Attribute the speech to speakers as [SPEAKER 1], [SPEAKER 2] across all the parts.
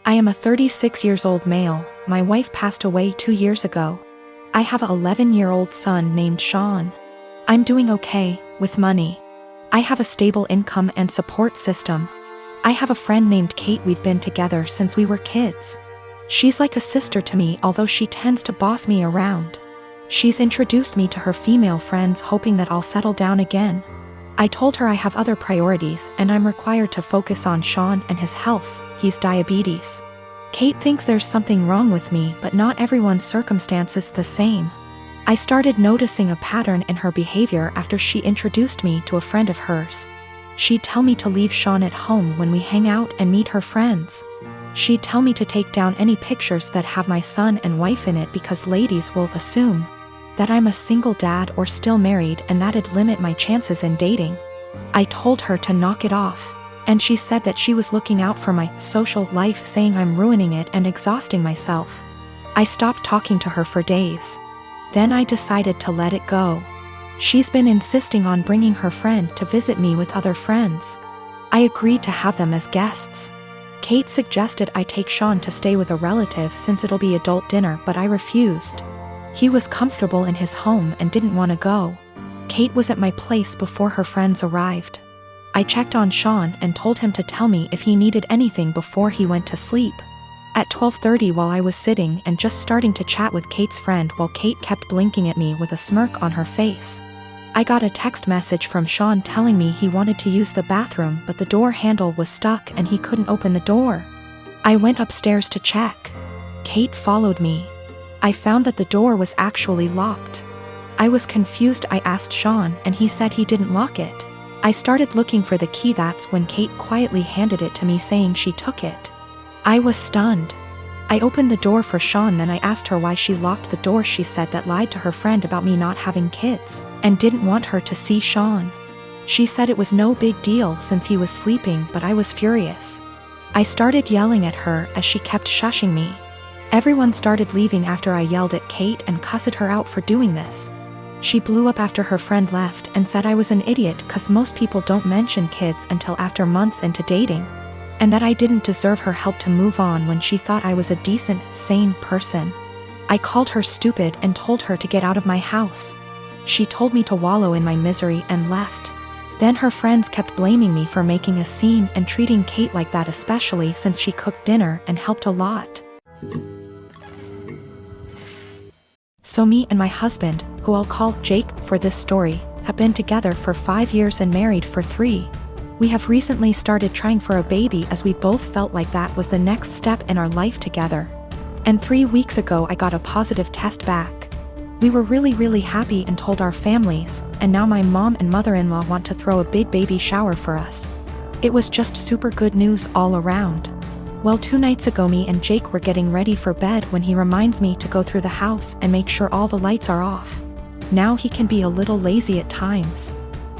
[SPEAKER 1] I am a 36 years old male. My wife passed away 2 years ago. I have an 11-year-old son named Sean. I'm doing okay, with money. I have a stable income and support system. I have a friend named Kate. We've been together since we were kids. She's like a sister to me, although she tends to boss me around. She's introduced me to her female friends, hoping that I'll settle down again. I told her I have other priorities and I'm required to focus on Sean and his health. He's diabetes. Kate thinks there's something wrong with me, but not everyone's circumstance is the same. I started noticing a pattern in her behavior after she introduced me to a friend of hers. She'd tell me to leave Sean at home when we hang out and meet her friends. She'd tell me to take down any pictures that have my son and wife in it because ladies will assume that I'm a single dad or still married, and that'd limit my chances in dating. I told her to knock it off, and she said that she was looking out for my social life, saying I'm ruining it and exhausting myself. I stopped talking to her for days. Then I decided to let it go. She's been insisting on bringing her friend to visit me with other friends. I agreed to have them as guests. Kate suggested I take Sean to stay with a relative since it'll be adult dinner, but I refused. He was comfortable in his home and didn't want to go. Kate was at my place before her friends arrived. I checked on Sean and told him to tell me if he needed anything before he went to sleep. At 12:30, while I was sitting and just starting to chat with Kate's friend while Kate kept blinking at me with a smirk on her face, I got a text message from Sean telling me he wanted to use the bathroom, but the door handle was stuck and he couldn't open the door. I went upstairs to check. Kate followed me. I found that the door was actually locked. I was confused. I asked Sean and he said he didn't lock it. I started looking for the key. That's when Kate quietly handed it to me, saying she took it. I was stunned. I opened the door for Sean, then I asked her why she locked the door. She said that lied to her friend about me not having kids and didn't want her to see Sean. She said it was no big deal since he was sleeping, but I was furious. I started yelling at her as she kept shushing me. Everyone started leaving after I yelled at Kate and cussed her out for doing this. She blew up after her friend left and said I was an idiot cause most people don't mention kids until after months into dating, and that I didn't deserve her help to move on when she thought I was a decent, sane person. I called her stupid and told her to get out of my house. She told me to wallow in my misery and left. Then her friends kept blaming me for making a scene and treating Kate like that, especially since she cooked dinner and helped a lot. So me and my husband, who I'll call Jake for this story, have been together for 5 years and married for 3. We have recently started trying for a baby as we both felt like that was the next step in our life together. And 3 weeks ago I got a positive test back. We were really happy and told our families, and now my mom and mother-in-law want to throw a big baby shower for us. It was just super good news all around. Well, 2 nights ago me and Jake were getting ready for bed when he reminds me to go through the house and make sure all the lights are off. Now he can be a little lazy at times,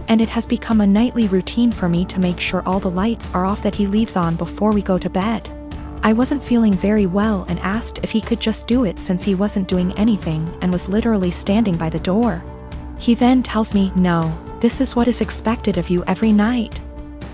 [SPEAKER 1] and it has become a nightly routine for me to make sure all the lights are off that he leaves on before we go to bed. I wasn't feeling very well and asked if he could just do it since he wasn't doing anything and was literally standing by the door. He then tells me, "No, this is what is expected of you every night."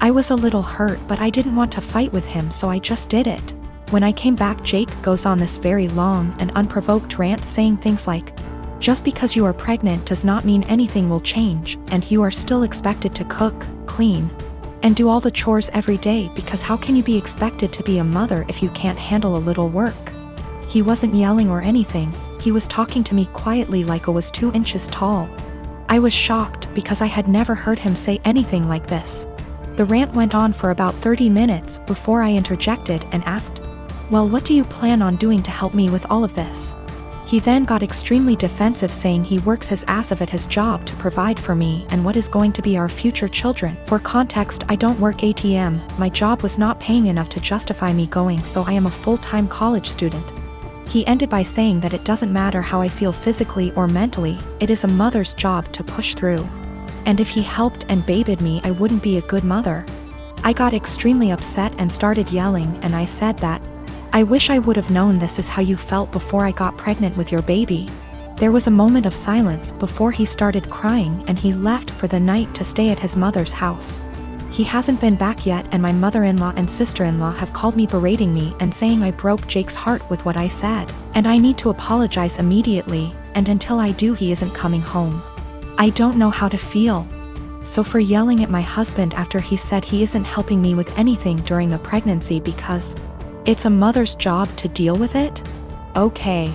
[SPEAKER 1] I was a little hurt, but I didn't want to fight with him, so I just did it. When I came back, Jake goes on this very long and unprovoked rant saying things like, "Just because you are pregnant does not mean anything will change, and you are still expected to cook, clean, and do all the chores every day, because how can you be expected to be a mother if you can't handle a little work?" He wasn't yelling or anything, he was talking to me quietly like I was 2 inches tall. I was shocked because I had never heard him say anything like this. The rant went on for about 30 minutes before I interjected and asked, "Well, what do you plan on doing to help me with all of this?" He then got extremely defensive, saying he works his ass off at his job to provide for me and what is going to be our future children. For context, I don't work ATM, my job was not paying enough to justify me going, so I am a full-time college student. He ended by saying that it doesn't matter how I feel physically or mentally, it is a mother's job to push through. And if he helped and babied me, I wouldn't be a good mother. I got extremely upset and started yelling, and I said that, "I wish I would have known this is how you felt before I got pregnant with your baby." There was a moment of silence before he started crying and he left for the night to stay at his mother's house. He hasn't been back yet, and my mother-in-law and sister-in-law have called me berating me and saying I broke Jake's heart with what I said, and I need to apologize immediately, and until I do he isn't coming home. I don't know how to feel. So for yelling at my husband after he said he isn't helping me with anything during the pregnancy because it's a mother's job to deal with it? Okay.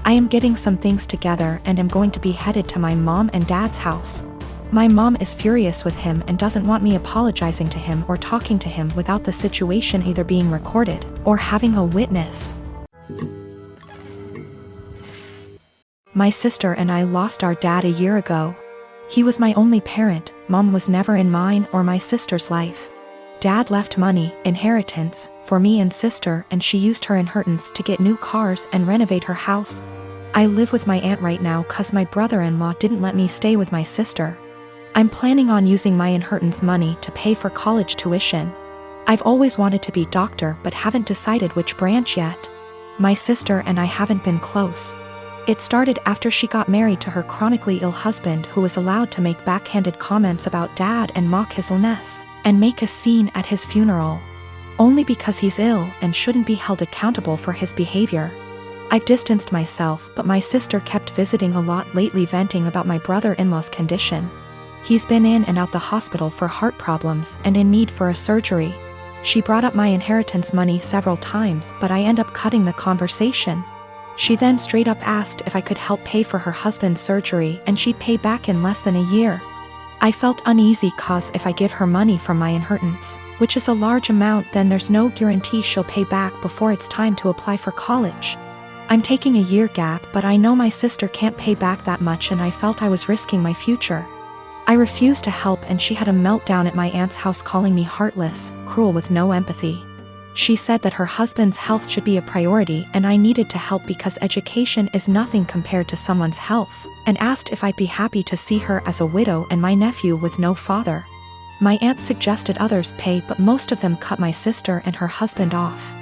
[SPEAKER 1] I am getting some things together and am going to be headed to my mom and dad's house. My mom is furious with him and doesn't want me apologizing to him or talking to him without the situation either being recorded or having a witness. My sister and I lost our dad a year ago. He was my only parent. Mom was never in mine or my sister's life. Dad left money, inheritance, for me and sister, and she used her inheritance to get new cars and renovate her house. I live with my aunt right now cause my brother-in-law didn't let me stay with my sister. I'm planning on using my inheritance money to pay for college tuition. I've always wanted to be doctor but haven't decided which branch yet. My sister and I haven't been close. It started after she got married to her chronically ill husband, who was allowed to make backhanded comments about dad and mock his illness, and make a scene at his funeral. Only because he's ill and shouldn't be held accountable for his behavior. I've distanced myself, but my sister kept visiting a lot lately, venting about my brother-in-law's condition. He's been in and out the hospital for heart problems and in need for a surgery. She brought up my inheritance money several times, but I end up cutting the conversation. She then straight up asked if I could help pay for her husband's surgery and she'd pay back in less than a year. I felt uneasy cause if I give her money from my inheritance, which is a large amount, then there's no guarantee she'll pay back before it's time to apply for college. I'm taking a year gap, but I know my sister can't pay back that much and I felt I was risking my future. I refused to help and she had a meltdown at my aunt's house, calling me heartless, cruel with no empathy. She said that her husband's health should be a priority and I needed to help because education is nothing compared to someone's health, and asked if I'd be happy to see her as a widow and my nephew with no father. My aunt suggested others pay, but most of them cut my sister and her husband off.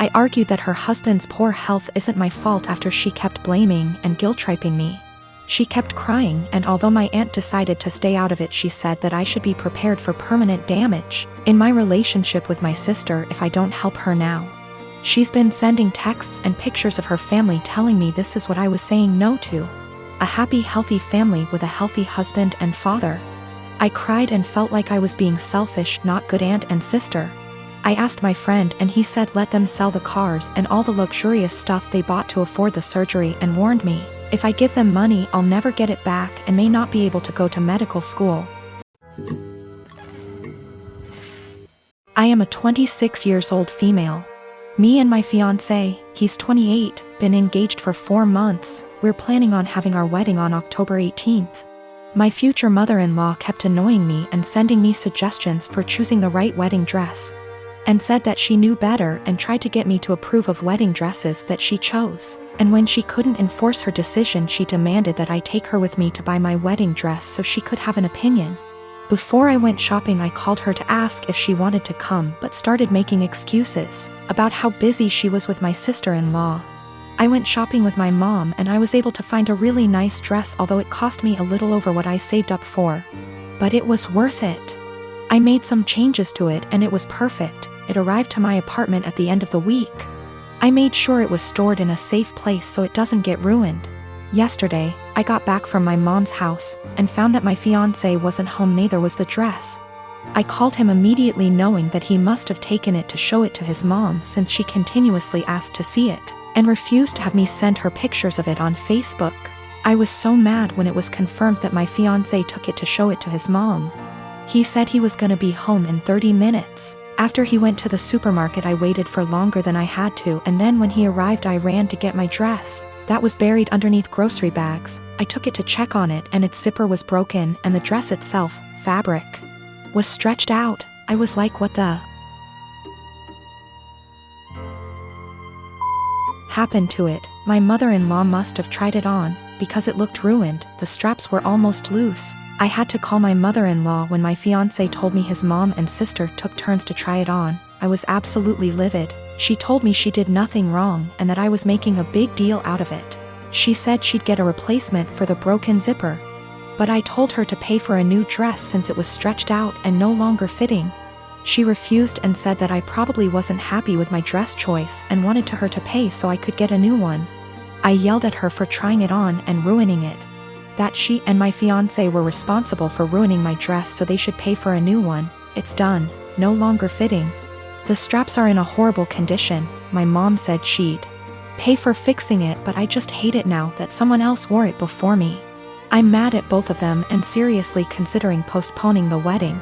[SPEAKER 1] I argued that her husband's poor health isn't my fault after she kept blaming and guilt-tripping me. She kept crying, and although my aunt decided to stay out of it, she said that I should be prepared for permanent damage in my relationship with my sister if I don't help her now. She's been sending texts and pictures of her family telling me this is what I was saying no to. A happy, healthy family with a healthy husband and father. I cried and felt like I was being selfish, not good aunt and sister. I asked my friend and he said let them sell the cars and all the luxurious stuff they bought to afford the surgery, and warned me, if I give them money I'll never get it back and may not be able to go to medical school. I am a 26 years old female. Me and my fiancé, he's 28, been engaged for 4 months. We're planning on having our wedding on October 18th. My future mother-in-law kept annoying me and sending me suggestions for choosing the right wedding dress, and said that she knew better and tried to get me to approve of wedding dresses that she chose. And when she couldn't enforce her decision, she demanded that I take her with me to buy my wedding dress so she could have an opinion. Before I went shopping I called her to ask if she wanted to come, but started making excuses about how busy she was with my sister-in-law. I went shopping with my mom and I was able to find a really nice dress, although it cost me a little over what I saved up for. But it was worth it. I made some changes to it and it was perfect. It arrived to my apartment at the end of the week. I made sure it was stored in a safe place so it doesn't get ruined. Yesterday, I got back from my mom's house and found that my fiancé wasn't home, neither was the dress. I called him immediately, knowing that he must have taken it to show it to his mom, since she continuously asked to see it and refused to have me send her pictures of it on Facebook. I was so mad when it was confirmed that my fiancé took it to show it to his mom. He said he was gonna be home in 30 minutes. After he went to the supermarket I waited for longer than I had to, and then when he arrived I ran to get my dress that was buried underneath grocery bags. I took it to check on it and its zipper was broken and the dress itself, fabric, was stretched out. I was like, what the happened to it? My mother-in-law must have tried it on, because it looked ruined. The straps were almost loose. I had to call my mother-in-law when my fiancé told me his mom and sister took turns to try it on. I was absolutely livid. She told me she did nothing wrong and that I was making a big deal out of it. She said she'd get a replacement for the broken zipper. But I told her to pay for a new dress since it was stretched out and no longer fitting. She refused and said that I probably wasn't happy with my dress choice and wanted her to pay so I could get a new one. I yelled at her for trying it on and ruining it. That she and my fiancé were responsible for ruining my dress, so they should pay for a new one. It's done, no longer fitting. The straps are in a horrible condition. My mom said she'd pay for fixing it, but I just hate it now that someone else wore it before me. I'm mad at both of them and seriously considering postponing the wedding.